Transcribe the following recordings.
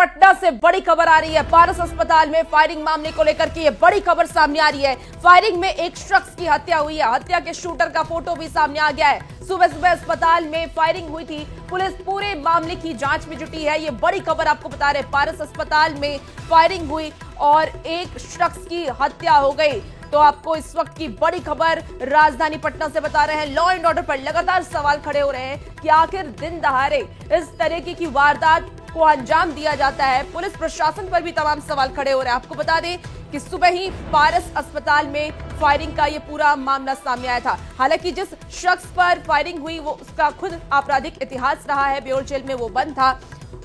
पटना से बड़ी खबर आ रही है। पारस अस्पताल में फायरिंग मामले को लेकर के ये बड़ी खबर सामने आ रही है। फायरिंग में एक शख्स की हत्या हुई है। हत्या के शूटर का फोटो भी सामने आ गया है। सुबह सुबह अस्पताल में फायरिंग हुई थी। पुलिस पूरे मामले की जांच में जुटी है। ये बड़ी खबर आपको बता रहे, पारस अस्पताल में फायरिंग हुई और एक शख्स की हत्या हो गई। तो आपको इस वक्त की बड़ी खबर राजधानी पटना से बता रहे हैं। लॉ एंड ऑर्डर पर लगातार सवाल खड़े हो रहे हैं कि आखिर दिन दहाड़े इस तरीके की वारदात को अंजाम दिया जाता है। पुलिस प्रशासन पर भी तमाम सवाल खड़े हो रहे हैं। आपको बता दें कि सुबह ही पारस अस्पताल में फायरिंग का ये पूरा मामला सामने आया था। हालांकि जिस शख्स पर फायरिंग हुई वो उसका खुद आपराधिक इतिहास रहा है। बेउर जेल में वो बंद था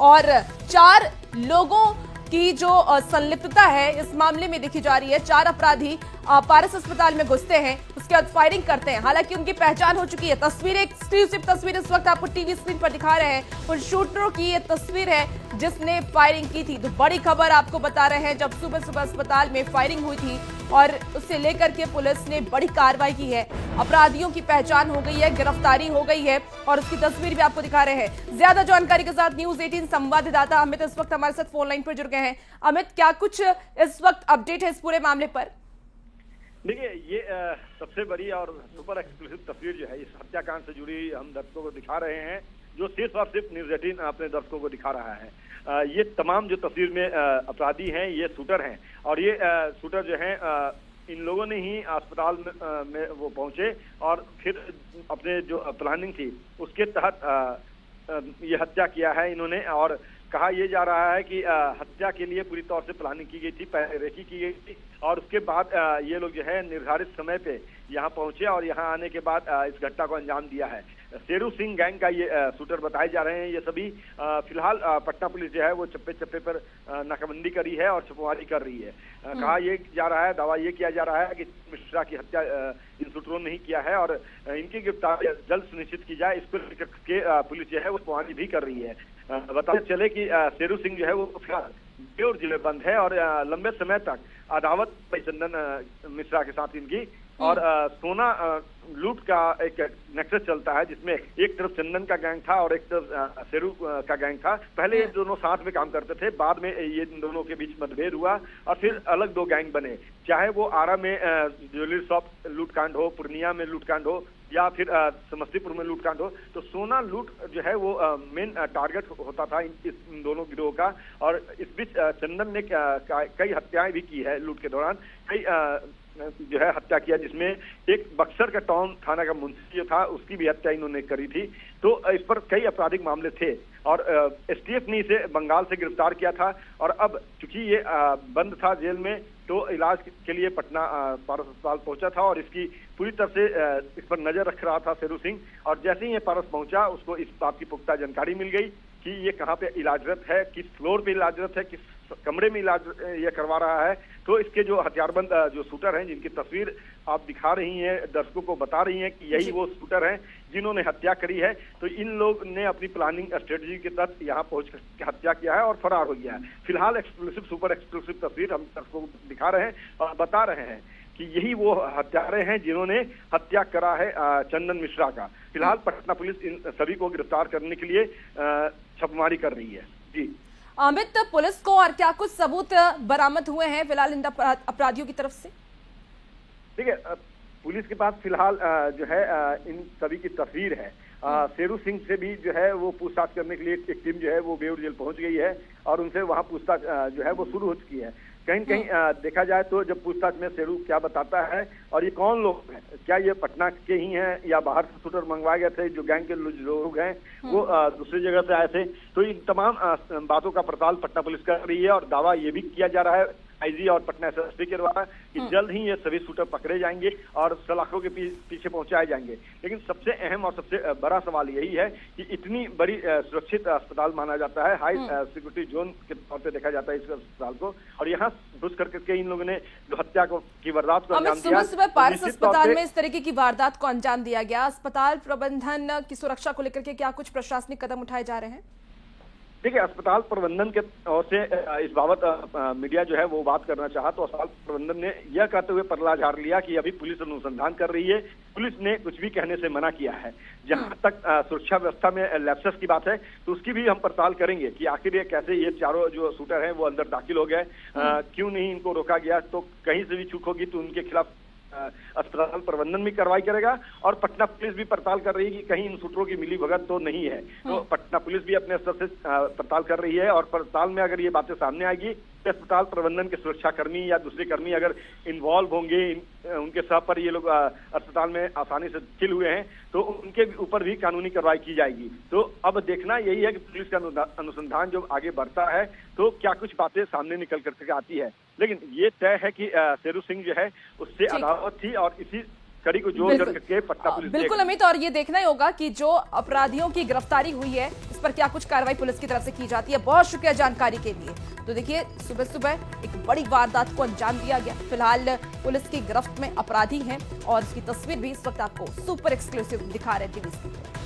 और 4 लोगों की जो संलिप्तता है इस मामले में देखी जा रही है। 4 अपराधी पारस अस्पताल में घुसते हैं, उसके बाद फायरिंग करते हैं। हालांकि उनकी पहचान हो चुकी है। तस्वीरें, एक्सक्लूसिव तस्वीर इस वक्त आपको टीवी स्क्रीन पर दिखा रहे हैं। उन शूटरों की ये तस्वीर है जिसने फायरिंग की थी। तो बड़ी खबर आपको बता रहे हैं, जब सुबह सुबह अस्पताल में फायरिंग हुई थी और उससे लेकर के पुलिस ने बड़ी कार्रवाई की है। अपराधियों की पहचान हो गई है, गिरफ्तारी हो गई है और उसकी तस्वीर भी आपको दिखा रहे हैं। ज्यादा जानकारी के साथ न्यूज 18 संवाददाता अमित इस वक्त हमारे साथ फोन लाइन पर जुड़ गए हैं। अमित, क्या कुछ इस वक्त अपडेट है इस पूरे मामले पर? देखिए, ये सबसे बड़ी और सुपर एक्सक्लूसिव तस्वीर जो है इस हत्याकांड से जुड़ी हम दर्शकों को दिखा रहे हैं, जो सिर्फ और सिर्फ न्यूज 18 अपने दर्शकों को दिखा रहा है। ये तमाम जो तस्वीर में अपराधी हैं ये शूटर हैं और ये शूटर जो हैं इन लोगों ने ही अस्पताल में वो पहुंचे और फिर अपने जो प्लानिंग थी उसके तहत ये हत्या किया है इन्होंने। और कहा यह जा रहा है कि हत्या के लिए पूरी तौर से प्लानिंग की गई थी, पहले रेकी की गई थी और उसके बाद ये लोग जो है निर्धारित समय पे यहाँ पहुंचे और यहाँ आने के बाद इस घटना को अंजाम दिया है। शेरू सिंह गैंग का ये शूटर बताए जा रहे हैं। ये सभी फिलहाल पटना पुलिस जो है वो चप्पे चप्पे पर नाकाबंदी करी है और छापेमारी कर रही है। कहा यह जा रहा है, दावा ये किया जा रहा है कि मिश्रा की हत्या इन शूटरों ने ही किया है और इनकी गिरफ्तारी जल्द सुनिश्चित की जाए, इसको लेकर के पुलिस जो है वो छापेमारी भी कर रही है। बताते चले कि शेरू सिंह जो है वो फिलहाल बेउर जिले बंद है और लंबे समय तक अदावत चंदन मिश्रा के साथ इनकी और सोना लूट का एक नेक्सस चलता है जिसमें एक तरफ चंदन का गैंग था और एक तरफ शेरू का गैंग था। पहले ये दोनों साथ में काम करते थे, बाद में ये दोनों के बीच मतभेद हुआ और फिर अलग 2 गैंग बने। चाहे वो आरा में ज्वेलरी शॉप लूटकांड हो, पूर्णिया में लूटकांड हो या फिर समस्तीपुर में लूटकांड हो, तो सोना लूट जो है वो मेन टारगेट होता था इन दोनों गिरोह का। और इस बीच चंदन ने कई हत्याएं भी की है लूट के दौरान, कई जो है हत्या किया, जिसमें एक बक्सर का टाउन थाना का मुंशी जो था उसकी भी हत्या इन्होंने करी थी। तो इस पर कई आपराधिक मामले थे और एसटीएफ ने इसे बंगाल से गिरफ्तार किया था और अब चूंकि ये बंद था जेल में तो इलाज के लिए पटना पारस अस्पताल पहुंचा था और इसकी पूरी तरह से इस पर नजर रख रहा था शेरू सिंह। और जैसे ही ये पारस पहुंचा उसको इस बात की पुख्ता जानकारी मिल गई कि ये कहाँ पे इलाजरत है, किस फ्लोर पे इलाजरत है, किस कमरे में इलाज ये करवा रहा है। तो इसके जो हथियारबंद जो शूटर हैं जिनकी तस्वीर आप दिखा रही हैं, दर्शकों को बता रही हैं कि यही वो शूटर हैं जिन्होंने हत्या करी है। तो इन लोग ने अपनी प्लानिंग स्ट्रेटजी के तहत यहाँ पहुंच कर हत्या किया है और फरार हो गया है। फिलहाल एक्सक्लूसिव सुपर एक्सक्लूसिव तस्वीर हम दर्शकों को दिखा रहे हैं और बता रहे हैं कि यही वो हत्यारे हैं जिन्होंने हत्या करा है चंदन मिश्रा का। फिलहाल पटना पुलिस इन सभी को गिरफ्तार करने के लिए छापेमारी कर रही है। जी अमित, पुलिस को और क्या कुछ सबूत बरामद हुए हैं फिलहाल इन अपराधियों की तरफ से? देखिए, पुलिस के पास फिलहाल जो है इन सभी की तस्वीर है। शेरू सिंह से भी जो है वो पूछताछ करने के लिए एक टीम जो है वो बेउर जेल पहुंच गई है और उनसे वहां पूछताछ जो है वो शुरू हो चुकी है। कहीं कहीं देखा जाए तो जब पूछताछ में शेरू क्या बताता है और ये कौन लोग हैं, क्या ये पटना के ही हैं या बाहर से शूटर मंगवाए गए थे, जो गैंग के लोग हैं वो दूसरी जगह से आए थे, तो इन तमाम बातों का पड़ताल पटना पुलिस कर रही है। और दावा ये भी किया जा रहा है आईजी और पटना एसएसपी के द्वारा कि जल्द ही ये सभी शूटर पकड़े जाएंगे और सलाखों के पीछे पहुंचाए जाएंगे। लेकिन सबसे अहम और सबसे बड़ा सवाल यही है कि इतनी बड़ी सुरक्षित अस्पताल माना जाता है, हाई सिक्योरिटी जोन के तौर पे देखा जाता है इस अस्पताल को, और यहाँ घुस करके इन लोगों ने जो हत्या की वारदात को अंजाम दिया। सुबह पारस अस्पताल में इस तरीके की वारदात को अंजाम दिया गया। अस्पताल प्रबंधन की सुरक्षा को लेकर के क्या कुछ प्रशासनिक कदम उठाए जा रहे हैं? देखिए, अस्पताल प्रबंधन के ओर से इस बाबत मीडिया जो है वो बात करना चाहा तो अस्पताल प्रबंधन ने यह कहते हुए परला झाड़ लिया कि अभी पुलिस अनुसंधान कर रही है, पुलिस ने कुछ भी कहने से मना किया है। जहां तक सुरक्षा व्यवस्था में लैप्सेस की बात है तो उसकी भी हम पड़ताल करेंगे कि आखिर ये कैसे ये चारों जो शूटर हैं वो अंदर दाखिल हो गए, क्यों नहीं इनको रोका गया। तो कहीं से भी चूक होगी तो उनके खिलाफ अस्पताल प्रबंधन भी कार्रवाई करेगा और पटना पुलिस भी पड़ताल कर रही है कि कहीं इन शूटरों की मिली भगत तो नहीं है। तो पटना पुलिस भी अपने स्तर से पड़ताल कर रही है और पड़ताल में अगर ये बातें सामने आएगी तो अस्पताल प्रबंधन के सुरक्षा कर्मी या दूसरे कर्मी अगर इन्वॉल्व होंगे, उनके सह पर ये लोग अस्पताल में आसानी से चिल हुए हैं तो उनके ऊपर भी कानूनी कार्रवाई की जाएगी। तो अब देखना यही है कि पुलिस का अनुसंधान जो आगे बढ़ता है तो क्या कुछ बातें सामने निकल कर आती है। लेकिन ये तय है कि शेरू सिंह जो है उससे अदावत थी और इसी कड़ी को जोड़ करके पटना पुलिस बिल्कुल अमित, और ये देखना ही होगा कि जो अपराधियों की गिरफ्तारी हुई है इस पर क्या कुछ कार्रवाई पुलिस की तरफ से की जाती है। बहुत शुक्रिया जानकारी के लिए। तो देखिए, सुबह सुबह एक बड़ी वारदात को अंजाम दिया गया। फिलहाल पुलिस की गिरफ्त में अपराधी हैं और उसकी तस्वीर भी इस वक्त आपको सुपर एक्सक्लूसिव दिखा रहे टीवी स्क्रीन पर।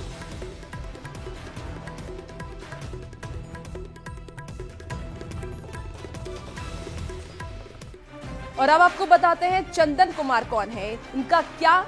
और अब आपको बताते हैं चंदन कुमार कौन है, इनका क्या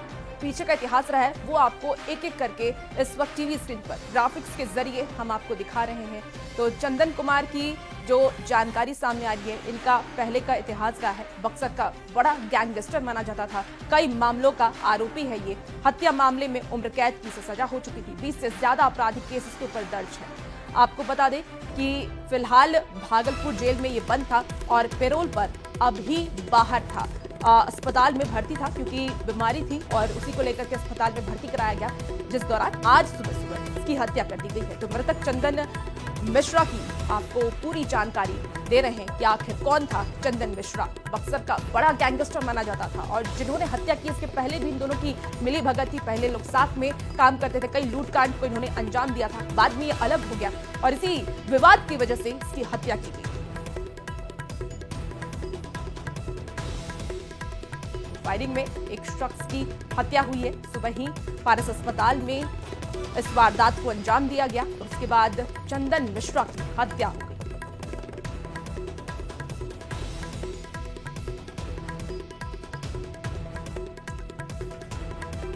पीछे का इतिहास रहा है, वो आपको एक एक करके इस वक्त टीवी स्क्रीन पर ग्राफिक्स के जरिए हम आपको दिखा रहे हैं। तो चंदन कुमार की जो जानकारी सामने आ रही है, इनका पहले का इतिहास रहा है। बक्सर का बड़ा गैंगस्टर माना जाता था, कई मामलों का आरोपी है ये। हत्या मामले में उम्र कैद की सजा हो चुकी थी, 20 से ज्यादा आपराधिक केस इसके ऊपर दर्ज है। आपको बता दें कि फिलहाल भागलपुर जेल में ये बंद था और पैरोल पर अभी बाहर था। अस्पताल में भर्ती था क्योंकि बीमारी थी और उसी को लेकर के अस्पताल में भर्ती कराया गया, जिस दौरान आज सुबह सुबह इसकी हत्या कर दी गई है। तो मृतक चंदन मिश्रा की आपको पूरी जानकारी दे रहे हैं कि आखिर कौन था चंदन मिश्रा। बक्सर का बड़ा गैंगस्टर माना जाता था और जिन्होंने हत्या की इसके पहले भी इन दोनों की मिली भगत थी। पहले लोग साथ में काम करते थे, कई लूटकांड को इन्होंने अंजाम दिया था, बाद में ये अलग हो गया और इसी विवाद की वजह से इसकी हत्या की गई। फायरिंग में एक शख्स की हत्या हुई है। सुबह ही पारस अस्पताल में इस वारदात को अंजाम दिया गया और उसके बाद चंदन मिश्रा की हत्या हो गई।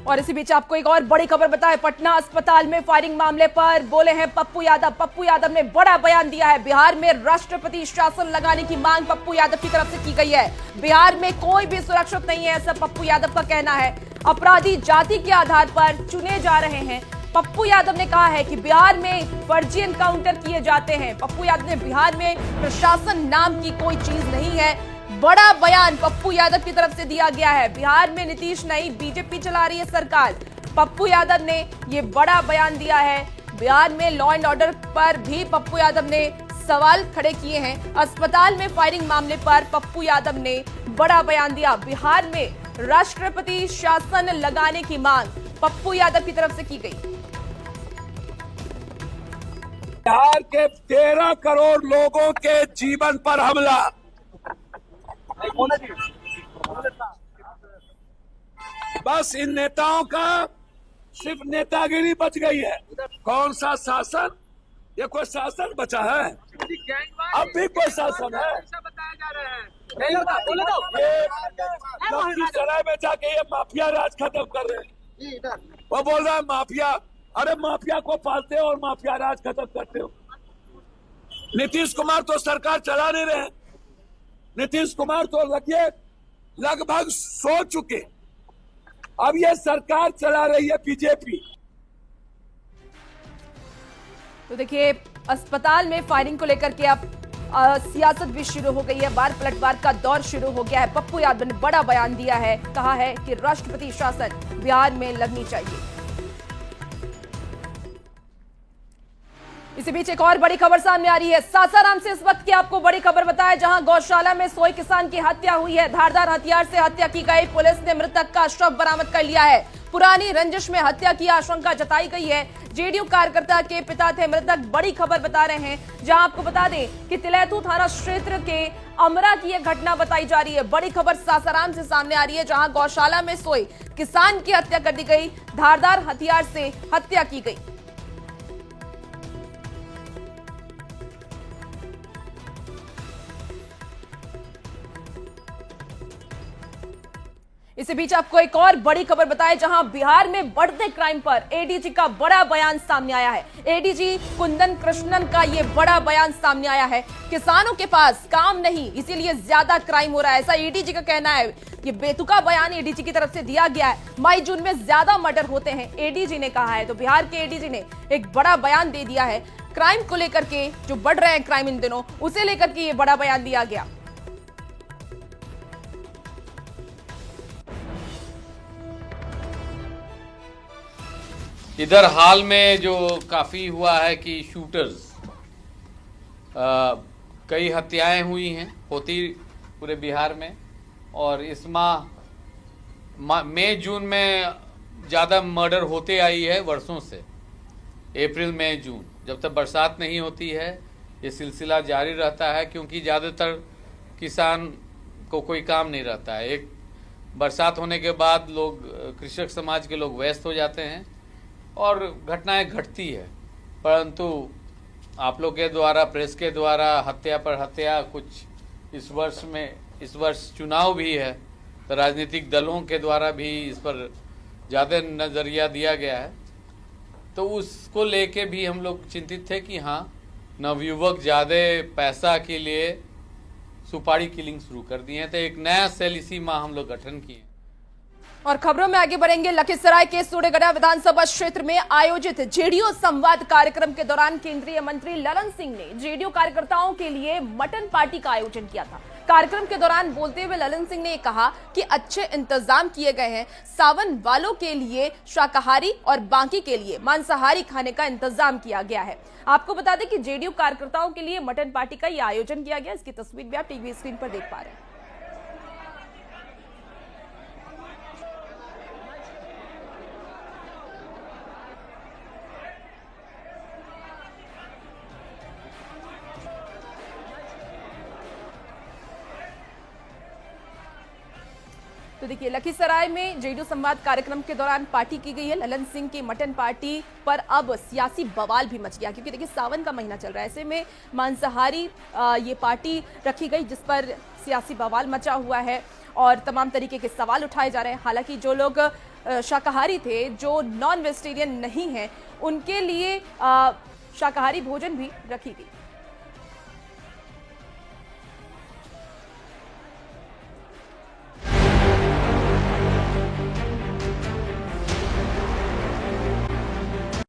और इसी बीच आपको एक और बड़ी खबर बताएं, पटना अस्पताल में फायरिंग मामले पर बोले हैं पप्पू यादव। पप्पू यादव ने बड़ा बयान दिया है। बिहार में राष्ट्रपति शासन लगाने की मांग पप्पू यादव की तरफ से की गई है। बिहार में कोई भी सुरक्षित नहीं है, ऐसा पप्पू यादव का कहना है। अपराधी जाति के आधार पर चुने जा रहे हैं। पप्पू यादव ने कहा है कि बिहार में फर्जी एनकाउंटर किए जाते हैं। पप्पू यादव ने बिहार में प्रशासन नाम की कोई चीज नहीं है। बड़ा बयान पप्पू यादव की तरफ से दिया गया है। बिहार में नीतीश नहीं, बीजेपी चला रही है सरकार। पप्पू यादव ने ये बड़ा बयान दिया है। बिहार में लॉ एंड ऑर्डर पर भी पप्पू यादव ने सवाल खड़े किए हैं। अस्पताल में फायरिंग मामले पर पप्पू यादव ने बड़ा बयान दिया। बिहार में राष्ट्रपति शासन लगाने की मांग पप्पू यादव की तरफ से की गई। बिहार के 13 करोड़ लोगों के जीवन पर हमला, बस इन नेताओं का सिर्फ नेतागिरी बच गई है। कौन सा शासन? ये कोई शासन बचा है? अब भी कोई शासन है? ये लखीसराय में जाके ये माफिया राज खत्म कर रहे हैं। वो बोल रहा है माफिया, अरे माफिया को पालते हो और माफिया राज खत्म करते हो। नीतीश कुमार तो सरकार चला नहीं रहे। नीतीश कुमार तो लगभग सो चुके। अब ये सरकार चला रही है बीजेपी। तो देखिए, अस्पताल में फायरिंग को लेकर के अब सियासत भी शुरू हो गई है। बार पलटवार का दौर शुरू हो गया है। पप्पू यादव ने बड़ा बयान दिया है, कहा है कि राष्ट्रपति शासन बिहार में लगनी चाहिए। इसी बीच एक और बड़ी खबर सामने आ रही है। सासाराम से इस वक्त की आपको बड़ी खबर बताएं, जहां गौशाला में सोए किसान की हत्या हुई है। धारदार हथियार से हत्या की गई। पुलिस ने मृतक का शव बरामद कर लिया है। पुरानी रंजिश में हत्या की आशंका जताई गई है। जेडीयू कार्यकर्ता के पिता थे मृतक। बड़ी खबर बता रहे हैं, जहां आपको बता दें कि तिलैतू थाना क्षेत्र के अमरा की यह घटना बताई जा रही है। बड़ी खबर सासाराम से सामने आ रही है, जहां गौशाला में सोए किसान की हत्या कर दी गई। धारदार हथियार से हत्या की गई। इसी बीच आपको एक और बड़ी खबर बताएं, जहां बिहार में बढ़ते क्राइम पर एडीजी का बड़ा बयान सामने आया है। एडीजी कुंदन कृष्णन का यह बड़ा बयान सामने आया है। किसानों के पास काम नहीं, इसीलिए ज्यादा क्राइम हो रहा है, ऐसा एडीजी का कहना है। ये बेतुका बयान एडीजी की तरफ से दिया गया है। मई जून में ज्यादा मर्डर होते हैं, एडीजी ने कहा है। तो बिहार के एडीजी ने एक बड़ा बयान दे दिया है क्राइम को लेकर के, जो बढ़ रहे हैं क्राइम इन दिनों, उसे लेकर के ये बड़ा बयान दिया गया। इधर हाल में जो काफ़ी हुआ है कि शूटर्स, कई हत्याएं हुई हैं, होती पूरे बिहार में। और इस मई जून में ज़्यादा मर्डर होते आई है वर्षों से। अप्रैल मई जून, जब तक बरसात नहीं होती है ये सिलसिला जारी रहता है, क्योंकि ज़्यादातर किसान को कोई काम नहीं रहता है। एक बरसात होने के बाद लोग, कृषक समाज के लोग व्यस्त हो जाते हैं और घटनाएं घटती है। परंतु आप लोग के द्वारा, प्रेस के द्वारा हत्या पर हत्या, कुछ इस वर्ष चुनाव भी है, तो राजनीतिक दलों के द्वारा भी इस पर ज़्यादा नज़रिया दिया गया है। तो उसको लेके भी हम लोग चिंतित थे कि हाँ, नवयुवक ज़्यादा पैसा के लिए सुपारी किलिंग शुरू कर दिए हैं। तो एक नया सेल इसी माह हम लोग गठन किए। और खबरों में आगे बढ़ेंगे। लखीसराय के सूर्यगढ़ा विधानसभा क्षेत्र में आयोजित जेडीयू संवाद कार्यक्रम के दौरान केंद्रीय मंत्री ललन सिंह ने जेडीयू कार्यकर्ताओं के लिए मटन पार्टी का आयोजन किया था। कार्यक्रम के दौरान बोलते हुए ललन सिंह ने कहा कि अच्छे इंतजाम किए गए हैं। सावन वालों के लिए शाकाहारी और बाकी के लिए मांसाहारी खाने का इंतजाम किया गया है। आपको बता दें कि जेडीयू कार्यकर्ताओं के लिए मटन पार्टी का यह आयोजन किया गया। इसकी तस्वीर भी आप टीवी स्क्रीन पर देख पा रहे हैं। तो देखिए, लखीसराय में जेडीयू संवाद कार्यक्रम के दौरान पार्टी की गई है। ललन सिंह की मटन पार्टी पर अब सियासी बवाल भी मच गया, क्योंकि देखिए सावन का महीना चल रहा है। ऐसे में मांसाहारी ये पार्टी रखी गई, जिस पर सियासी बवाल मचा हुआ है और तमाम तरीके के सवाल उठाए जा रहे हैं। हालांकि जो लोग शाकाहारी थे, जो नॉन वेजिटेरियन नहीं हैं, उनके लिए शाकाहारी भोजन भी रखी गई।